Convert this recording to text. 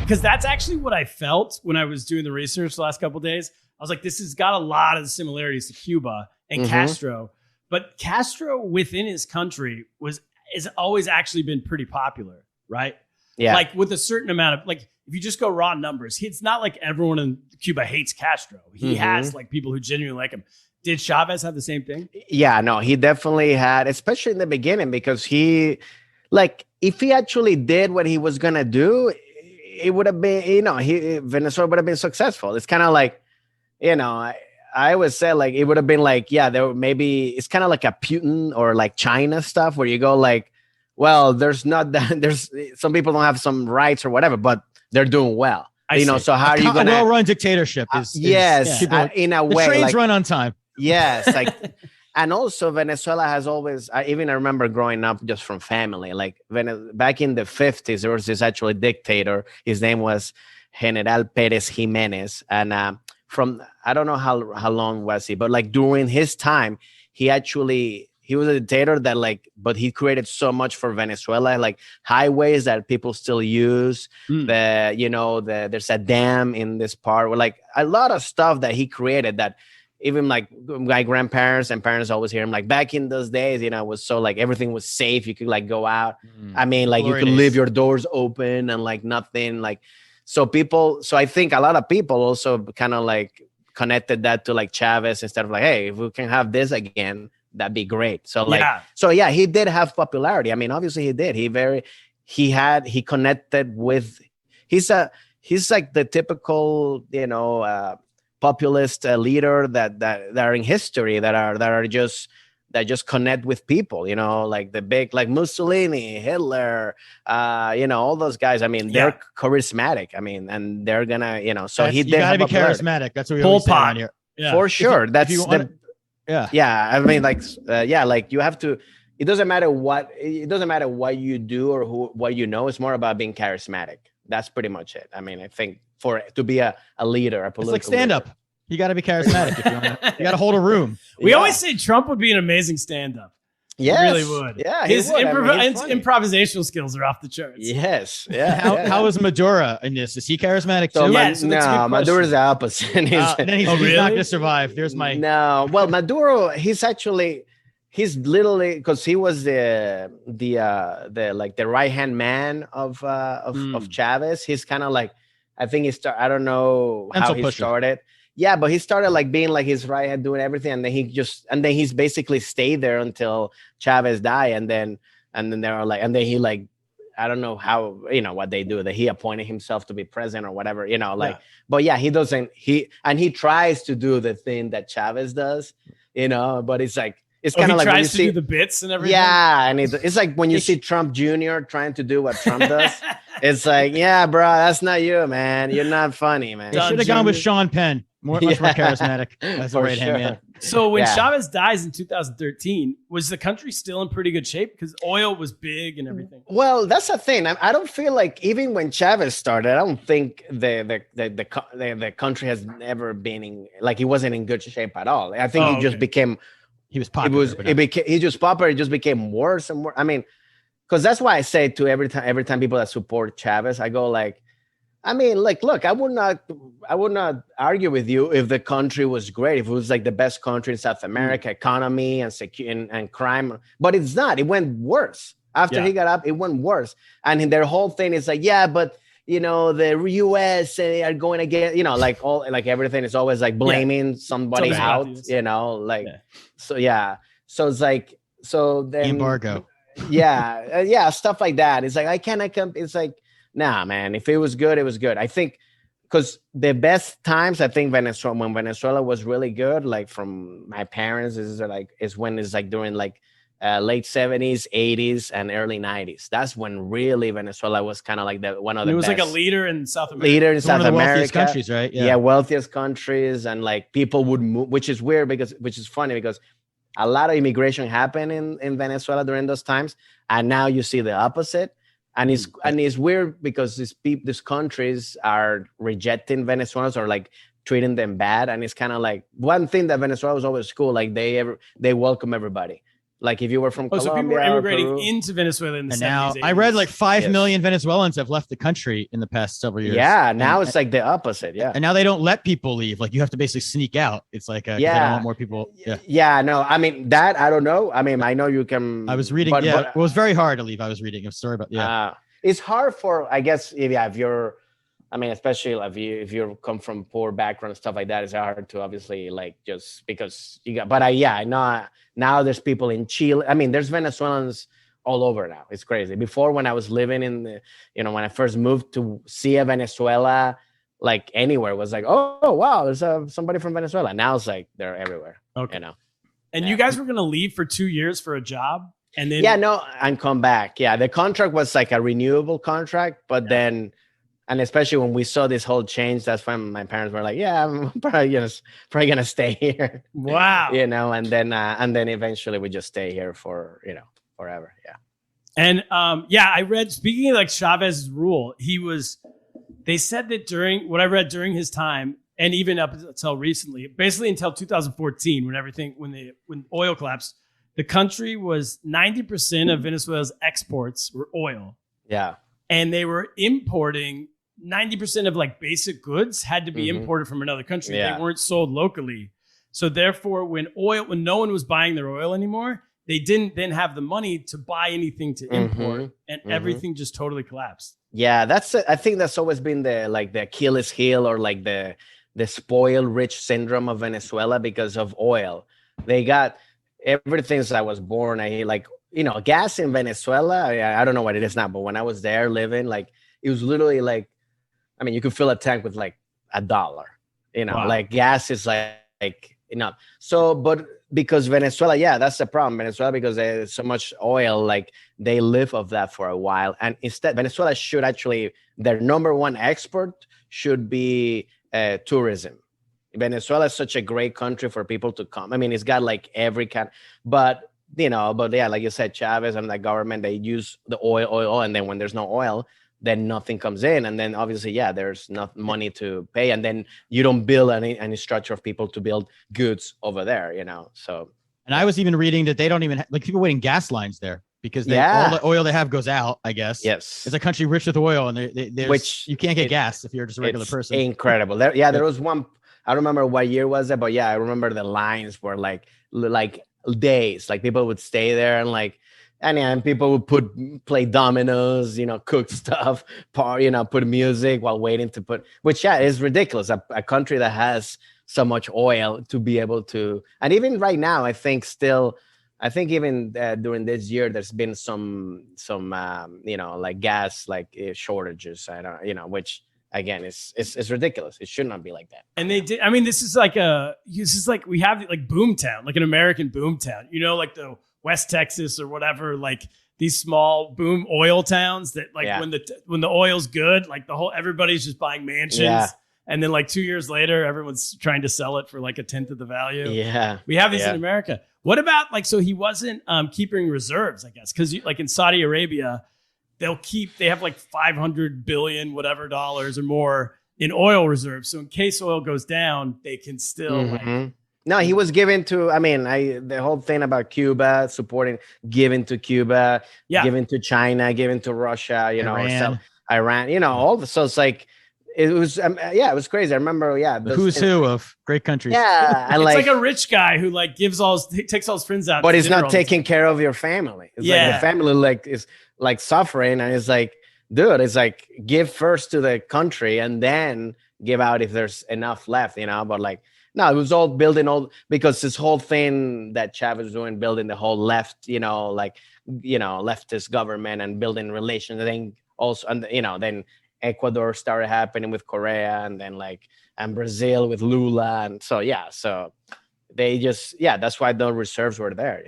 Because that's actually what I felt when I was doing the research the last couple of days. I was like, this has got a lot of similarities to Cuba and Castro. But Castro within his country has always actually been pretty popular, right? Yeah. Like with a certain amount of, like, if you just go raw numbers, it's not like everyone in Cuba hates Castro. He has like people who genuinely like him. Did Chavez have the same thing? Yeah, no, he definitely had, especially in the beginning, because he, like, if he actually did what he was going to do, it would have been, Venezuela would have been successful. It's kind of like, I always say, like, it would have been like, yeah, there maybe it's kind of like a Putin or like China stuff where you go like, well, there's some people don't have some rights or whatever, but they're doing well. So how are you going to well-run dictatorship in a way, the trains like, run on time. Yes, like, and also Venezuela has always. I remember growing up just from family. Like back in the 50s, there was this actually dictator. His name was General Perez Jimenez, and I don't know how long was he, but like during his time, he was a dictator that but he created so much for Venezuela, like highways that people still use. There's a dam in this part where like a lot of stuff that he created that. Even like my grandparents and parents always hear him like back in those days, it was so like everything was safe. You could like go out. I mean, like you could leave your doors open and like nothing like, so I think a lot of people also kind of like connected that to like Chavez instead of like, hey, if we can have this again, that'd be great. So he did have popularity. I mean, obviously he did. He connected with, he's like the typical, populist leader that are in history that just connect with people, like the big, like Mussolini, Hitler, all those guys. I mean, they're charismatic. I mean, and they're gonna, so he did. You gotta be charismatic. That's what we always say around here. Yeah. For sure. If you want I mean, like, like you have to. It doesn't matter what you do or what it's more about being charismatic. That's pretty much it. I mean, I think to be a leader, a political it's like stand up. You got to be charismatic if you want. You got to hold a room. We always say Trump would be an amazing stand up. Yes. He really would. Yeah, his improvisational skills are off the charts. Yes. Yeah. How is Maduro in this? Is he charismatic too? No, Maduro's the opposite. He's not going to survive. There's my no. Well, Maduro, he's literally because he was the right hand man of Chavez. He's kind of like, I think I don't know how he started. Yeah, but he started like being like his right hand, doing everything, and then he's basically stayed there until Chavez died, and then they were like, and then he like, I don't know how, what they do, that he appointed himself to be president or whatever, but yeah, he tries to do the thing that Chavez does, but it's like, it's kind of like when you see do the bits and everything. Yeah, and it's like when you see Trump Jr. trying to do what Trump does, it's like, yeah, bro, that's not you, man. You're not funny, man. They should have gone with Sean Penn. Much more charismatic as a right hand man. So when Chavez dies in 2013, was the country still in pretty good shape? Because oil was big and everything. Well, that's the thing. I don't feel like even when Chavez started, I don't think the country has ever been he wasn't in good shape at all. I think he just became. He was popular. He just popular. It just became worse and worse. I mean, because that's why I say to every time people that support Chavez, I go like, I mean, like, look, I would not argue with you if the country was great, if it was like the best country in South America, economy and crime, but it's not. It went worse after he got up. It went worse, and their whole thing is like, yeah, but the U.S. are going against, like everything is always like blaming somebody out, so it's like, so then the embargo, stuff like that. It's like I cannot come. It's like, nah, man. If it was good, it was good. I think because the best times, I think when Venezuela was really good, like from my parents, is when it's like during like late 70s, 80s, and early 90s. That's when really Venezuela was kind of like one of the best. It was like a leader in South America. Leader in South America. Wealthiest countries, right? Yeah, wealthiest countries, and like people would move, which is weird which is funny because a lot of immigration happened in Venezuela during those times, and now you see the opposite. And it's weird because these countries are rejecting Venezuelans or like treating them bad, and it's kind of like one thing that Venezuela was always cool. Like they welcome everybody. Like if you were from Oh, so Colombia, people were immigrating Peru. into Venezuela in the And 70s, now 80s. I read like 5 Yes. million Venezuelans have left the country in the past several years. Yeah, now And- it's like the opposite. Yeah. and now they don't let people leave. Like you have to basically sneak out. It's like, 'cause they don't Yeah. want more people. Yeah. Yeah, no, I mean that I don't know. I mean, I know you can. I was reading. but, yeah. but, It was very hard to leave. I was reading a story about, it's hard for, I guess, if you're, I mean, especially if you come from poor background and stuff like that, it's hard to obviously like just because you got. But I know now there's people in Chile. I mean, there's Venezuelans all over now. It's crazy. Before, when I was living in the, when I first moved to see a Venezuela, like anywhere was like, oh wow, there's somebody from Venezuela. Now it's like they're everywhere. Okay. And Yeah. you guys were going to leave for 2 years for a job, and then and come back. Yeah, the contract was like a renewable contract, but then, and especially when we saw this whole change, that's when my parents were like, "Yeah, I'm probably gonna stay here." wow. And then eventually we just stay here for forever. Yeah. And I read, speaking of like Chavez's rule, they said that during his time, and even up until recently, basically until 2014, when oil collapsed, the country was 90% of Venezuela's exports were oil. Yeah. And they were importing 90% of like basic goods had to be imported from another country. Yeah. They weren't sold locally. So therefore, when no one was buying their oil anymore, they didn't then have the money to buy anything to import, and everything just totally collapsed. Yeah, I think that's always been the Achilles heel, or like the spoiled rich syndrome of Venezuela because of oil. They got everything since I was born. Gas in Venezuela. I don't know what it is now, but when I was there living, like it was literally like, I mean, you could fill a tank with like $1. Wow. Like gas is like enough. So, but because Venezuela, yeah, that's the problem. Venezuela, because there's so much oil, like they live off that for a while. And instead, Venezuela should actually, their number one export should be tourism. Venezuela is such a great country for people to come. I mean, it's got like every kind, but yeah, like you said, Chavez and the government, they use the oil, and then when there's no oil, then nothing comes in, and then obviously, yeah, there's not money to pay, and then you don't build any structure of people to build goods over there, So, and I was even reading that they don't even like people waiting gas lines there because all the oil they have goes out. I guess. Yes, it's a country rich with oil, and which you can't get gas if you're just a regular person. Incredible. There was one. I don't remember what year was it, but yeah, I remember the lines were like days. Like people would stay there and people would play dominoes, cook stuff, put music while waiting to put, which is ridiculous. A country that has so much oil to be able to, and even right now, I think even during this year, there's been some like gas, shortages, which again, it's ridiculous. It should not be like that. And they did. I mean, this is like we have like boomtown, like an American boomtown. Like the West Texas or whatever, like these small boom oil towns that when the oil's good, like everybody's just buying mansions. Yeah. And then like 2 years later, everyone's trying to sell it for like a tenth of the value. Yeah. We have these in America. What about so he wasn't keeping reserves, I guess, because like in Saudi Arabia, they have like 500 billion whatever dollars or more in oil reserves. So in case oil goes down, they can still No, he was given to, the whole thing about Cuba, giving to Cuba, giving to China, giving to Russia, Iran, all so it's like, it was, it was crazy. I remember, the who's who of great countries. Yeah. And it's like a rich guy who like takes all his friends out. But he's not taking care of your family. It's like the family is like suffering, and it's like, dude, it's like give first to the country and then give out if there's enough left, but like, no, it was all building because this whole thing that Chavez was doing, building the whole left, leftist government and building relations. And then also, and then Ecuador started happening with Korea, and then and Brazil with Lula. And so, so they just, that's why the reserves were there,